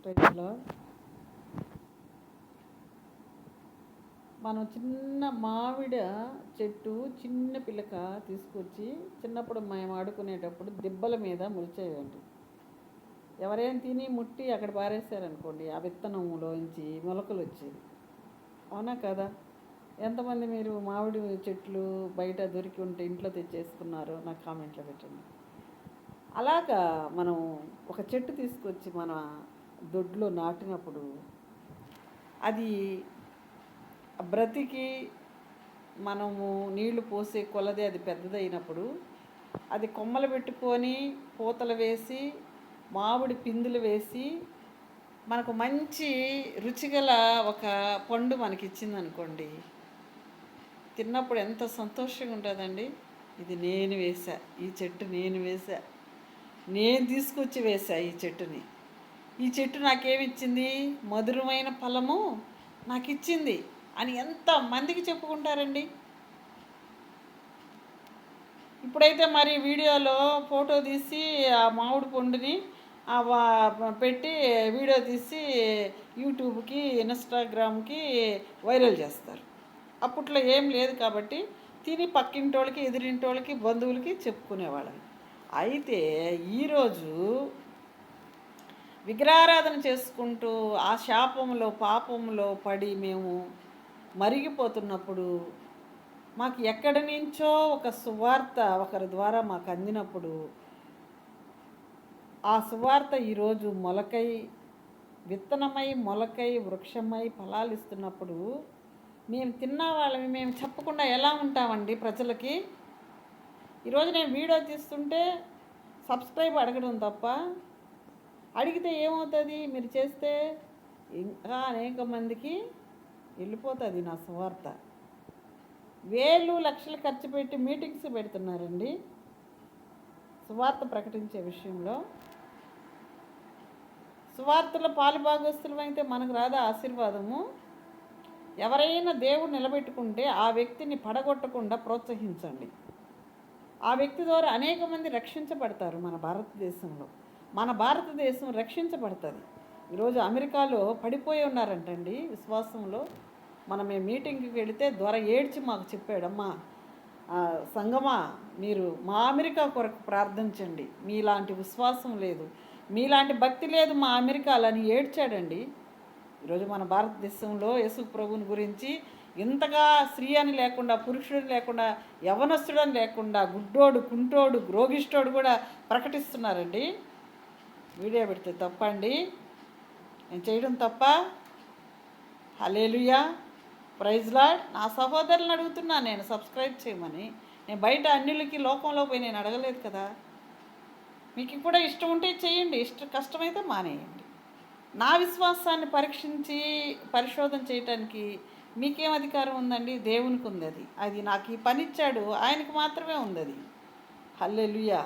ప్రైజ్లో మనం చిన్న మామిడి చెట్టు చిన్న పిల్లక తీసుకొచ్చి చిన్నప్పుడు మేము ఆడుకునేటప్పుడు దిబ్బల మీద మొలిచేయండి. ఎవరైనా తిని ముట్టి అక్కడ పారేశారనుకోండి, ఆ విత్తనంలోంచి మొలకలు వచ్చేది. అవునా కదా? ఎంతమంది మీరు మామిడి చెట్లు బయట దొరికి ఉంటే ఇంట్లో తెచ్చేసుకున్నారో నాకు కామెంట్లో పెట్టండి. అలాగా మనం ఒక చెట్టు తీసుకొచ్చి మన దొడ్లో నాటినప్పుడు అది బ్రతికి మనము నీళ్లు పోసే కొలది అది పెద్దదైనప్పుడు అది కొమ్మలు పెట్టుకొని పూతలు వేసి మామిడి పిందులు వేసి మనకు మంచి రుచిగల ఒక పండు మనకి ఇచ్చిందనుకోండి, తిన్నప్పుడు ఎంత సంతోషంగా ఉంటుందండి. ఇది నేను వేసా, ఈ చెట్టు నేను వేసా, నేను తీసుకొచ్చి వేసా ఈ చెట్టుని. ఈ చెట్టు నాకేమిచ్చింది? మధురమైన ఫలము నాకు ఇచ్చింది అని ఎంతమందికి చెప్పుకుంటారండి. ఇప్పుడైతే మరి వీడియోలో ఫోటో తీసి ఆ మామిడి పండుని పెట్టి వీడియో తీసి యూట్యూబ్కి ఇన్స్టాగ్రామ్కి వైరల్ చేస్తారు. అప్పట్లో ఏం లేదు కాబట్టి తిని పక్కింటోళ్ళకి ఎదురింటోళ్ళకి బంధువులకి చెప్పుకునేవాళ్ళం. అయితే ఈరోజు విగ్రహారాధన చేసుకుంటూ ఆ శాపంలో పాపంలో పడి మేము మరిగిపోతున్నప్పుడు మాకు ఎక్కడి నుంచో ఒక సువార్త ఒకరి ద్వారా మాకు అందినప్పుడు ఆ సువార్త ఈరోజు మొలకై విత్తనమై మొలకై వృక్షమై ఫలాలు ఇస్తున్నప్పుడు మేము తిన్న వాళ్ళని మేము చెప్పకుండా ఎలా ఉంటామండి ప్రజలకి? ఈరోజు నేను వీడియో తీస్తుంటే సబ్స్క్రైబ్ అడగడం తప్ప, అడిగితే ఏమవుతుంది? మీరు చేస్తే ఇంకా అనేక మందికి వెళ్ళిపోతుంది నా సువార్త. వేలు లక్షలు ఖర్చు పెట్టి మీటింగ్స్ పెడుతున్నారండి సువార్త ప్రకటించే విషయంలో. సువార్తలో పాలుభాగస్తులమైతే మనకు రాదా ఆశీర్వాదము? ఎవరైనా దేవుడు నిలబెట్టుకుంటే ఆ వ్యక్తిని పడగొట్టకుండా ప్రోత్సహించండి. ఆ వ్యక్తి ద్వారా అనేక మంది రక్షించబడతారు. మన భారతదేశంలో మన భారతదేశం రక్షించబడుతుంది. ఈరోజు అమెరికాలో పడిపోయి ఉన్నారంటండి విశ్వాసంలో. మేము మీటింగ్కి వెళితే ద్వారా ఏడ్చి మాకు చెప్పాడమ్మా, సంగమా మీరు మా అమెరికా కొరకు ప్రార్థించండి, మీలాంటి విశ్వాసం లేదు, మీలాంటి భక్తి లేదు మా అమెరికాలో అని ఏడ్చాడండి. ఈరోజు మన భారతదేశంలో యేసు ప్రభువుని గురించి ఇంతగా స్త్రీ అని లేకుండా, పురుషుడు లేకుండా, యవనస్తుడని లేకుండా, గుడ్డోడు, కుంటోడు, రోగిష్టోడు కూడా ప్రకటిస్తున్నారండి. వీడియో పెడితే తప్ప అండి? నేను చేయడం తప్ప? హల్లెలూయా, ప్రైజ్ లార్డ్. నా సహోదరులను అడుగుతున్నా నేను సబ్స్క్రైబ్ చేయమని. నేను బయట అన్యులకి లోకంలో పోయి నేను అడగలేదు కదా. మీకు కూడా ఇష్టం ఉంటే చేయండి, కష్టమైతే మానేయండి. నా విశ్వాసాన్ని పరిశోధన చేయటానికి మీకేం అధికారం ఉందండి? దేవునికి ఉంది. అది నాకు ఈ పని ఇచ్చాడు, ఆయనకు మాత్రమే ఉంది అది. హల్లెలూయా.